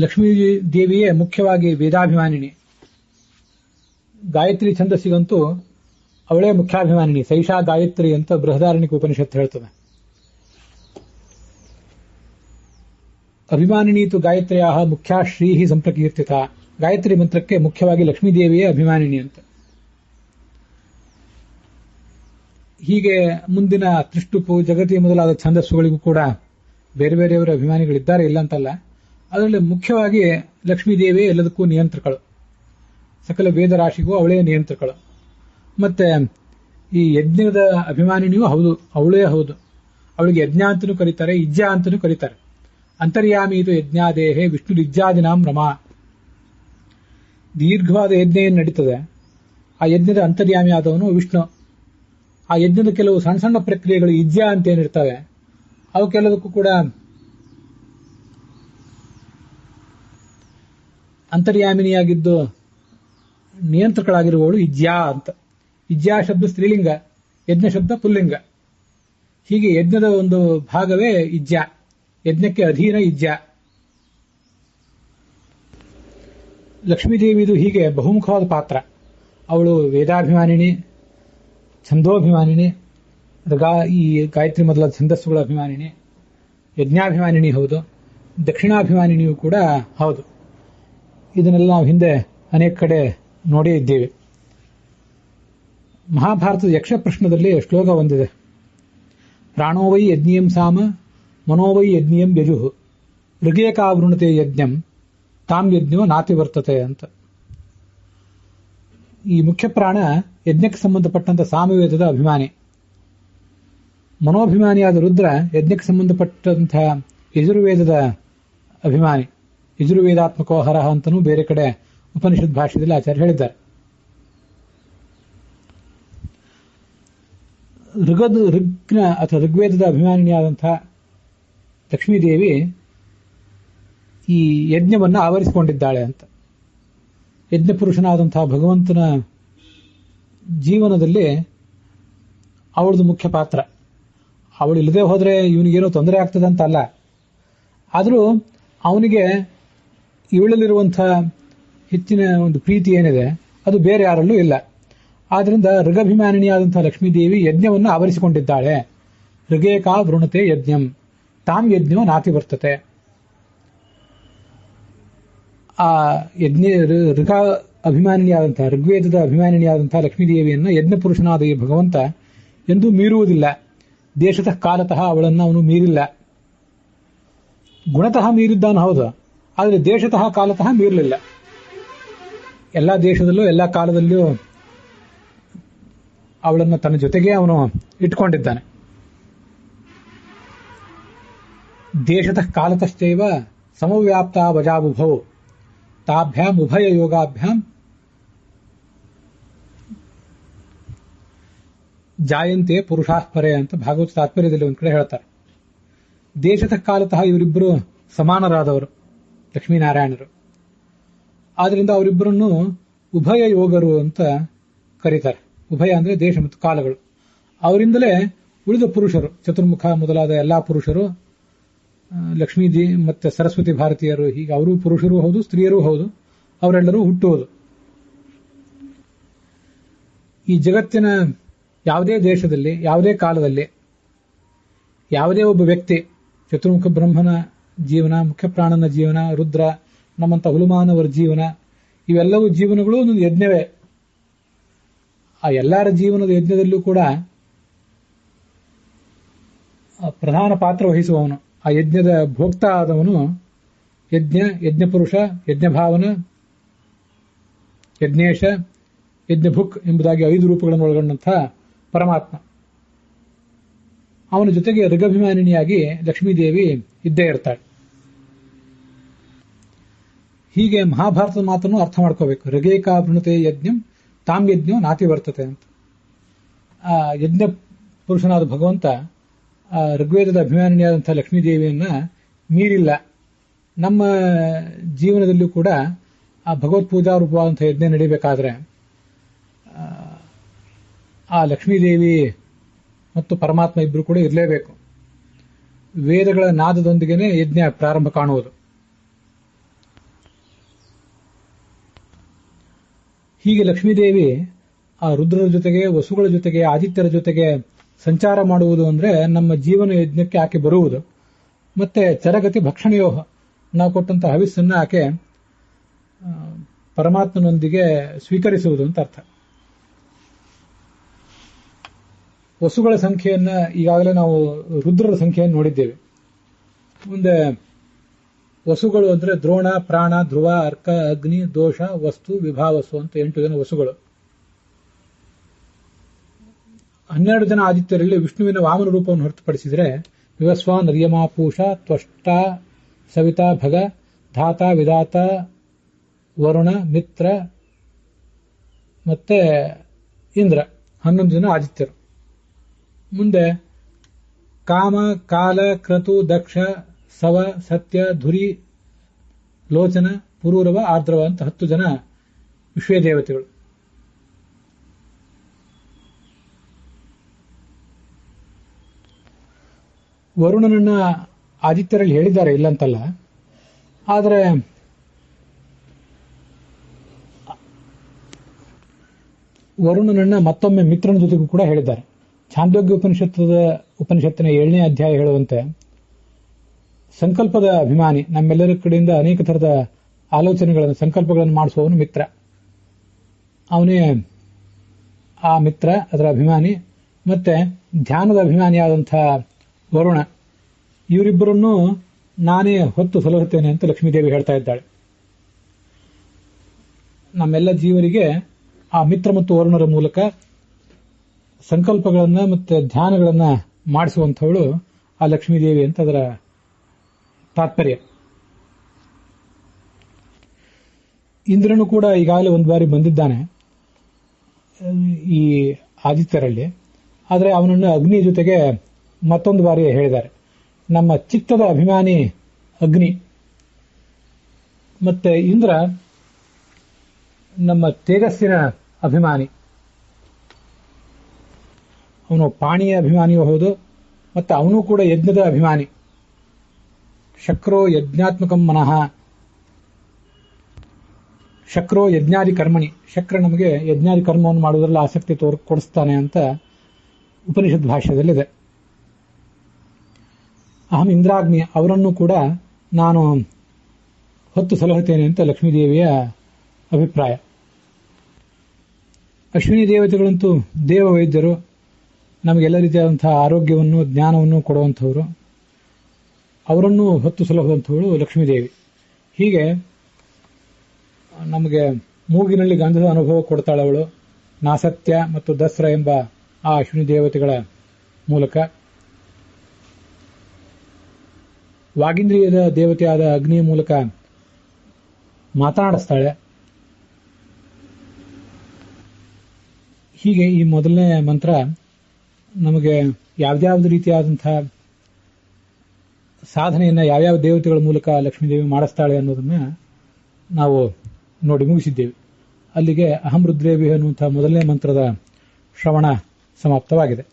ಲಕ್ಷ್ಮೀ ದೇವಿಯೇ ಮುಖ್ಯವಾಗಿ ವೇದಾಭಿಮಾನಿನಿ. ಗಾಯತ್ರಿ ಛಂದಸ್ಸಿಗಂತೂ ಅವಳೇ ಮುಖ್ಯಾಭಿಮಾನಿನಿ. ಸೈಷಾ ಗಾಯತ್ರಿ ಅಂತ ಬೃಹದಾರಣ್ಯಕ ಉಪನಿಷತ್ತು ಹೇಳ್ತದೆ. ಅಭಿಮಾನಿನೀತು ಗಾಯತ್ರ್ಯಾ ಮುಖ್ಯಾ ಶ್ರೀಹಿ ಸಂಪ್ರಕೀರ್ತಿತ. ಗಾಯತ್ರಿ ಮಂತ್ರಕ್ಕೆ ಮುಖ್ಯವಾಗಿ ಲಕ್ಷ್ಮೀದೇವಿಯೇ ಅಭಿಮಾನಿನಿ ಅಂತ. ಹೀಗೆ ಮುಂದಿನ ತ್ರಿಷ್ಟುಪು, ಜಗತಿ ಮೊದಲಾದ ಛಂದಸ್ಸುಗಳಿಗೂ ಕೂಡ ಬೇರೆ ಬೇರೆಯವರ ಅಭಿಮಾನಿಗಳಿದ್ದಾರೆ, ಇಲ್ಲ ಅಂತಲ್ಲ. ಅದರಲ್ಲಿ ಮುಖ್ಯವಾಗಿ ಲಕ್ಷ್ಮೀದೇವಿ ಎಲ್ಲದಕ್ಕೂ ನಿಯಂತ್ರಕಳು. ಸಕಲ ವೇದರಾಶಿಗೂ ಅವಳೇ ನಿಯಂತ್ರಕಳು. ಮತ್ತೆ ಈ ಯಜ್ಞದ ಅಭಿಮಾನಿನಿಯೂ ಹೌದು, ಅವಳೇ ಹೌದು. ಅವಳಿಗೆ ಯಜ್ಞ ಅಂತಲೂ ಕರೀತಾರೆ, ಇಜ್ಜಾ ಅಂತಲೂ ಕರೀತಾರೆ. ಅಂತರ್ಯಾಮಿ ಇದು ಯಜ್ಞಾದೇಹೇ ವಿಷ್ಣು ಇಜ್ಜಾದಿನಾಂ ರಮಾ. ದೀರ್ಘವಾದ ಯಜ್ಞ ಏನು ನಡೀತದೆ, ಆ ಯಜ್ಞದ ಅಂತರ್ಯಾಮಿ ಆದವನು ವಿಷ್ಣು. ಆ ಯಜ್ಞದ ಕೆಲವು ಸಣ್ಣ ಸಣ್ಣ ಪ್ರಕ್ರಿಯೆಗಳು ಇಜ್ಜಾ ಅಂತ ಏನಿರ್ತವೆ, ಅವು ಕೆಲದಕ್ಕೂ ಕೂಡ ಅಂತರ್ಯಾಮಿನಿಯಾಗಿದ್ದು ನಿಯಂತ್ರಕಳಾಗಿರುವವಳು ಇಜ್ಜಾ ಅಂತ. ಇಜ್ಜಾ ಶಬ್ದ ಸ್ತ್ರೀಲಿಂಗ, ಯಜ್ಞ ಶಬ್ದ ಪುಲ್ಲಿಂಗ. ಹೀಗೆ ಯಜ್ಞದ ಒಂದು ಭಾಗವೇ ಇಜ್ಜಾ, ಯಜ್ಞಕ್ಕೆ ಅಧೀನ ಇಜ್ಜಾ. ಲಕ್ಷ್ಮೀದೇವಿದು ಹೀಗೆ ಬಹುಮುಖವಾದ ಪಾತ್ರ. ಅವಳು ವೇದಾಭಿಮಾನಿನಿ, ಛಂದೋಭಿಮಾನಿನಿ, ಈ ಗಾಯತ್ರಿ ಮೊದಲಾದ ಛಂದಸ್ಸುಗಳ ಅಭಿಮಾನಿನಿ, ಯಜ್ಞಾಭಿಮಾನಿನಿ ಹೌದು, ದಕ್ಷಿಣಾಭಿಮಾನಿನಿಯೂ ಕೂಡ ಹೌದು. ಇದನ್ನೆಲ್ಲ ನಾವು ಹಿಂದೆ ಅನೇಕ ಕಡೆ ನೋಡೇ ಇದ್ದೇವೆ. ಮಹಾಭಾರತದ ಯಕ್ಷ ಪ್ರಶ್ನದಲ್ಲಿ ಶ್ಲೋಕ ಒಂದಿದೆ. ಪ್ರಾಣೋವೈ ಯಜ್ಞೀಯಂ ಸಾಮ ಮನೋವೈ ಯಜ್ಞೀಯಂ ಯಜುಃ ಋಗೇಕಾವೃಣತೆ ಯಜ್ಞಂ ತಾಂ ಯಜ್ಞೋ ನಾತಿ ವರ್ತತೆ ಅಂತ. ಈ ಮುಖ್ಯ ಪ್ರಾಣ ಯಜ್ಞಕ್ಕೆ ಸಂಬಂಧಪಟ್ಟಂತ ಸಾಮವೇದದ ಅಭಿಮಾನಿ. ಮನೋಭಿಮಾನಿಯಾದ ರುದ್ರ ಯಜ್ಞಕ್ಕೆ ಸಂಬಂಧಪಟ್ಟಂತಹ ಯಜುರ್ವೇದದ ಅಭಿಮಾನಿ. ಯಜುರ್ವೇದಾತ್ಮಕೋ ಹರಹ ಅಂತನೂ ಬೇರೆ ಕಡೆ ಉಪನಿಷತ್ ಭಾಷ್ಯದಲ್ಲಿ ಆಚಾರ್ಯ ಹೇಳಿದ್ದಾರೆ. ಋಗ್ನ ಅಥವಾ ಋಗ್ವೇದದ ಅಭಿಮಾನಿಯಾದಂತಹ ಲಕ್ಷ್ಮೀದೇವಿ ಈ ಯಜ್ಞವನ್ನು ಆವರಿಸಿಕೊಂಡಿದ್ದಾಳೆ ಅಂತ. ಯಜ್ಞ ಪುರುಷನಾದಂತಹ ಭಗವಂತನ ಜೀವನದಲ್ಲಿ ಅವಳದು ಮುಖ್ಯ ಪಾತ್ರ. ಅವಳು ಇಲ್ಲದೆ ಹೋದ್ರೆ ಇವನಿಗೇನೋ ತೊಂದರೆ ಆಗ್ತದೆ ಅಂತ ಅಲ್ಲ, ಆದರೂ ಅವನಿಗೆ ಇವಳಲ್ಲಿರುವಂತಹ ಹೆಚ್ಚಿನ ಒಂದು ಪ್ರೀತಿ ಏನಿದೆ ಅದು ಬೇರೆ ಯಾರಲ್ಲೂ ಇಲ್ಲ. ಆದ್ರಿಂದ ಋಗಭಿಮಾನಿನಿಯಾದಂತಹ ಲಕ್ಷ್ಮೀದೇವಿ ಯಜ್ಞವನ್ನು ಆವರಿಸಿಕೊಂಡಿದ್ದಾಳೆ. ಋಗೇಕಾ ವೃಣತೆ ಯಜ್ಞಂ ತಾಂ ಯಜ್ಞೋ ನಾತಿ ವರ್ತತೆ. ಆ ಋಗ ಅಭಿಮಾನಿನಿಯಾದಂತಹ ಋಗ್ವೇದದ ಅಭಿಮಾನಿನಿಯಾದಂತಹ ಲಕ್ಷ್ಮೀದೇವಿಯನ್ನ ಯಜ್ಞ ಪುರುಷನಾದ ಈ ಭಗವಂತ ಎಂದೂ ಮೀರುವುದಿಲ್ಲ. ದೇಶತಃ ಕಾಲತಃ ಅವಳನ್ನು ಅವನು ಮೀರಿಲ್ಲ. ಗುಣತಃ ಮೀರಿದ್ದಾನು ಹೌದು, ಆದರೆ ದೇಶತಃ ಕಾಲತಃ ಮೀರಲಿಲ್ಲ. ಎಲ್ಲ ದೇಶದಲ್ಲೂ ಎಲ್ಲ ಕಾಲದಲ್ಲೂ ಅವಳನ್ನು ತನ್ನ ಜೊತೆಗೆ ಅವನು ಇಟ್ಕೊಂಡಿದ್ದಾನೆ. ದೇಶತಃ ಕಾಲತಶ್ಚೈವ ಸಮವ್ಯಾಪ್ತ ವಜಾಬುಭೌ ತಾಭ್ಯಾಂ ಉಭಯ ಯೋಗಾಭ್ಯಾಂ ಜಾಯಂತೆ ಪುರುಷಾಃ ಪರೇ ಅಂತ ಭಾಗವತ ತಾತ್ಪರ್ಯದಲ್ಲಿ ಒಂದ್ ಕಡೆ ಹೇಳ್ತಾರೆ. ದೇಶತಃ ಕಾಲತಃ ಇವರಿಬ್ಬರು ಸಮಾನರಾದವರು ಲಕ್ಷ್ಮೀನಾರಾಯಣರು. ಆದ್ರಿಂದ ಅವರಿಬ್ಬರನ್ನು ಉಭಯ ಯೋಗರು ಅಂತ ಕರೀತಾರೆ. ಉಭಯ ಅಂದ್ರೆ ದೇಶ ಮತ್ತು ಕಾಲಗಳು. ಅವರಿಂದಲೇ ಉಳಿದ ಪುರುಷರು, ಚತುರ್ಮುಖ ಮೊದಲಾದ ಎಲ್ಲಾ ಪುರುಷರು, ಲಕ್ಷ್ಮೀಜಿ ಮತ್ತೆ ಸರಸ್ವತಿ ಭಾರತೀಯರು, ಹೀಗೆ ಅವರು ಪುರುಷರೂ ಹೌದು ಸ್ತ್ರೀಯರೂ ಹೌದು, ಅವರೆಲ್ಲರೂ ಹುಟ್ಟುವುದು. ಈ ಜಗತ್ತಿನ ಯಾವುದೇ ದೇಶದಲ್ಲಿ ಯಾವುದೇ ಕಾಲದಲ್ಲಿ ಯಾವುದೇ ಒಬ್ಬ ವ್ಯಕ್ತಿ, ಚತುರ್ಮುಖ ಬ್ರಹ್ಮನ ಜೀವನ, ಮುಖ್ಯ ಪ್ರಾಣನ ಜೀವನ, ರುದ್ರ, ನಮ್ಮಂತ ಹುಲುಮಾನವರ ಜೀವನ, ಇವೆಲ್ಲವೂ ಜೀವನಗಳು ಒಂದು ಯಜ್ಞವೇ. ಆ ಎಲ್ಲರ ಜೀವನದ ಯಜ್ಞದಲ್ಲೂ ಕೂಡ ಪ್ರಧಾನ ಪಾತ್ರ ವಹಿಸುವವನು, ಆ ಯಜ್ಞದ ಭೋಕ್ತ ಆದವನು ಯಜ್ಞಪುರುಷ, ಯಜ್ಞಭಾವನ, ಯಜ್ಞೇಶ, ಯಜ್ಞಭುಕ್ ಎಂಬುದಾಗಿ 5 ರೂಪಗಳನ್ನು ಒಳಗೊಂಡಂತಹ ಪರಮಾತ್ಮ. ಅವನ ಜೊತೆಗೆ ಋಗಭಿಮಾನಿನಿಯಾಗಿ ಲಕ್ಷ್ಮೀದೇವಿ ಇದ್ದೇ ಇರ್ತಾಳೆ. ಹೀಗೆ ಮಹಾಭಾರತದ ಮಾತನ್ನು ಅರ್ಥ ಮಾಡ್ಕೋಬೇಕು. ಋಗೇಕಾವೃಣತೆ ಯಜ್ಞಂ ತಾಂ ಯಜ್ಞೋ ನಾತಿ ವರ್ತತೆ ಅಂತ. ಆ ಯಜ್ಞ ಪುರುಷನಾದ ಭಗವಂತ ಋಗ್ವೇದದ ಅಭಿಮಾನಿಯಾದಂತಹ ಲಕ್ಷ್ಮೀದೇವಿಯನ್ನ ಮೀರಿಲ್ಲ. ನಮ್ಮ ಜೀವನದಲ್ಲೂ ಕೂಡ ಆ ಭಗವತ್ ಪೂಜಾ ರೂಪವಾದಂತಹ ಯಜ್ಞ ನಡೀಬೇಕಾದ್ರೆ ಆ ಲಕ್ಷ್ಮೀದೇವಿ ಮತ್ತು ಪರಮಾತ್ಮ ಇಬ್ಬರು ಕೂಡ ಇರಲೇಬೇಕು. ವೇದಗಳ ನಾದದೊಂದಿಗೆನೇ ಯಜ್ಞ ಪ್ರಾರಂಭ ಕಾಣುವುದು. ಹೀಗೆ ಲಕ್ಷ್ಮೀದೇವಿ ಆ ರುದ್ರರ ಜೊತೆಗೆ, ವಸುಗಳ ಜೊತೆಗೆ, ಆದಿತ್ಯರ ಜೊತೆಗೆ ಸಂಚಾರ ಮಾಡುವುದು ಅಂದ್ರೆ ನಮ್ಮ ಜೀವನ ಯಜ್ಞಕ್ಕೆ ಆಕೆ ಬರುವುದು. ಮತ್ತೆ ಚರಗತಿ ಭಕ್ಷಣಯೋಹ, ನಾವು ಕೊಟ್ಟಂತಹ ಹವಿಸ್ಸನ್ನ ಆಕೆ ಪರಮಾತ್ಮನೊಂದಿಗೆ ಸ್ವೀಕರಿಸುವುದು ಅಂತ ಅರ್ಥ. ವಸುಗಳ ಸಂಖ್ಯೆಯನ್ನ ಈಗಾಗಲೇ ನಾವು ರುದ್ರರ ಸಂಖ್ಯೆಯನ್ನು ನೋಡಿದ್ದೇವೆ. ಮುಂದೆ ವಸುಗಳು ಅಂದ್ರೆ ದ್ರೋಣ, ಪ್ರಾಣ, ಧ್ರುವ, ಅರ್ಕ, ಅಗ್ನಿ, ದೋಷ, ವಸ್ತು, ವಿಭಾವಸು ಅಂತ 8 ಜನ ವಸುಗಳು. 12 ಜನ ಆದಿತ್ಯರಲ್ಲಿ ವಿಷ್ಣುವಿನ ವಾಮನ ರೂಪವನ್ನು ಹೊರತುಪಡಿಸಿದರೆ ವಿವಸ್ವಾನ್, ರ್ಯಮ, ಪೂಷ, ತ್ವಷ್ಟ, ಸವಿತಾ, ಭಗ, ಧಾತ, ವಿಧಾತ, ವರುಣ, ಮಿತ್ರ ಮತ್ತೆ ಇಂದ್ರ, 11 ಜನ ಆದಿತ್ಯರು. ಮುಂದೆ ಕಾಮ, ಕಾಲ, ಕ್ರತು, ದಕ್ಷ, ಸವ, ಸತ್ಯ, ಧುರಿ, ಲೋಚನ, ಪುರೂರವ, ಆರ್ದ್ರವ ಅಂತ 10 ಜನ ವಿಶ್ವೇ ದೇವತೆಗಳು. ವರುಣನನ್ನ ಆದಿತ್ಯರಲ್ಲಿ ಹೇಳಿದ್ದಾರೆ, ಇಲ್ಲಂತಲ್ಲ. ಆದರೆ ವರುಣನನ್ನ ಮತ್ತೊಮ್ಮೆ ಮಿತ್ರನ ಜೊತೆಗೂ ಕೂಡ ಹೇಳಿದ್ದಾರೆ. ಛಾಂದೋಗ್ಯ ಉಪನಿಷತ್ತಿನ 7ನೇ ಅಧ್ಯಾಯ ಹೇಳುವಂತೆ ಸಂಕಲ್ಪದ ಅಭಿಮಾನಿ, ನಮ್ಮೆಲ್ಲರ ಕಡೆಯಿಂದ ಅನೇಕ ತರದ ಆಲೋಚನೆಗಳನ್ನು, ಸಂಕಲ್ಪಗಳನ್ನು ಮಾಡಿಸುವವನು ಮಿತ್ರ. ಅವನೇ ಆ ಮಿತ್ರ, ಅದರ ಅಭಿಮಾನಿ. ಮತ್ತೆ ಧ್ಯಾನದ ಅಭಿಮಾನಿಯಾದಂತಹ ವರುಣ, ಇವರಿಬ್ಬರನ್ನು ನಾನೇ ಹೊತ್ತು ಸಲಹುತ್ತೇನೆ ಅಂತ ಲಕ್ಷ್ಮೀದೇವಿ ಹೇಳ್ತಾ ಇದ್ದಾಳೆ. ನಮ್ಮೆಲ್ಲ ಜೀವರಿಗೆ ಆ ಮಿತ್ರ ಮತ್ತು ವರುಣರ ಮೂಲಕ ಸಂಕಲ್ಪಗಳನ್ನ ಮತ್ತೆ ಧ್ಯಾನಗಳನ್ನ ಮಾಡಿಸುವಂಥವಳು ಆ ಲಕ್ಷ್ಮೀದೇವಿ ಅಂತ ಅದರ ತಾತ್ಪರ್ಯ. ಇಂದ್ರನು ಕೂಡ ಈಗಾಗಲೇ ಒಂದು ಬಾರಿ ಬಂದಿದ್ದಾನೆ ಈ ಆದಿತ್ಯರಲ್ಲಿ. ಆದರೆ ಅವನನ್ನು ಅಗ್ನಿ ಜೊತೆಗೆ ಮತ್ತೊಂದು ಬಾರಿ ಹೇಳಿದ್ದಾರೆ. ನಮ್ಮ ಚಿತ್ತದ ಅಭಿಮಾನಿ ಅಗ್ನಿ, ಮತ್ತೆ ಇಂದ್ರ ನಮ್ಮ ತೇಜಸ್ಸಿನ ಅಭಿಮಾನಿ. ಅವನು ಪಾಣಿಯ ಅಭಿಮಾನಿಯೂ ಹೌದು, ಮತ್ತೆ ಅವನು ಕೂಡ ಯಜ್ಞದ ಅಭಿಮಾನಿ. ಶಕ್ರೋ ಯಜ್ಞಾತ್ಮಕಂ ಮನಃ, ಶಕ್ರೋ ಯಜ್ಞಾದಿ ಕರ್ಮಣಿ. ಶಕ್ರ ನಮಗೆ ಯಜ್ಞಾದಿ ಕರ್ಮವನ್ನು ಮಾಡುವುದರಲ್ಲಿ ಆಸಕ್ತಿ ಕೊಡಿಸ್ತಾನೆ ಅಂತ ಉಪನಿಷತ್ ಭಾಷ್ಯದಲ್ಲಿದೆ. ಅಹಂ ಇಂದ್ರಾಗ್ನಿ, ಅವರನ್ನು ಕೂಡ ನಾನು ಹೊತ್ತು ಸಲಹುತ್ತೇನೆ ಅಂತ ಲಕ್ಷ್ಮೀದೇವಿಯ ಅಭಿಪ್ರಾಯ. ಅಶ್ವಿನಿ ದೇವತೆಗಳಂತೂ ದೇವ ವೈದ್ಯರು, ನಮಗೆಲ್ಲ ರೀತಿಯಾದಂತಹ ಆರೋಗ್ಯವನ್ನು, ಜ್ಞಾನವನ್ನು ಕೊಡುವಂಥವರು. ಅವರನ್ನು ಹೊತ್ತು ಸಲಹುವಂಥವಳು ಲಕ್ಷ್ಮೀದೇವಿ. ಹೀಗೆ ನಮಗೆ ಮೂಗಿನಲ್ಲಿ ಗಂಧದ ಅನುಭವ ಕೊಡ್ತಾಳವಳು. ನಾಸತ್ಯ ಮತ್ತು ದಸ್ರ ಎಂಬ ಆ ಅಶ್ವಿನಿ ದೇವತೆಗಳ ಮೂಲಕ. ವಾಗೀಂದ್ರಿಯದ ದೇವತೆಯಾದ ಅಗ್ನಿಯ ಮೂಲಕ ಮಾತನಾಡಿಸ್ತಾಳೆ. ಹೀಗೆ ಈ ಮೊದಲನೇ ಮಂತ್ರ ನಮಗೆ ಯಾವ್ಯಾವ್ದು ರೀತಿಯಾದಂತಹ ಸಾಧನೆಯನ್ನ ಯಾವ್ಯಾವ ದೇವತೆಗಳ ಮೂಲಕ ಲಕ್ಷ್ಮೀದೇವಿ ಮಾಡಿಸ್ತಾಳೆ ಅನ್ನೋದನ್ನ ನಾವು ನೋಡಿ ಮುಗಿಸಿದ್ದೇವೆ. ಅಲ್ಲಿಗೆ ಅಹಂ ರುದ್ರೇಭಿ ಅನ್ನುವಂತಹ ಮೊದಲನೇ ಮಂತ್ರದ ಶ್ರವಣ ಸಮಾಪ್ತವಾಗಿದೆ.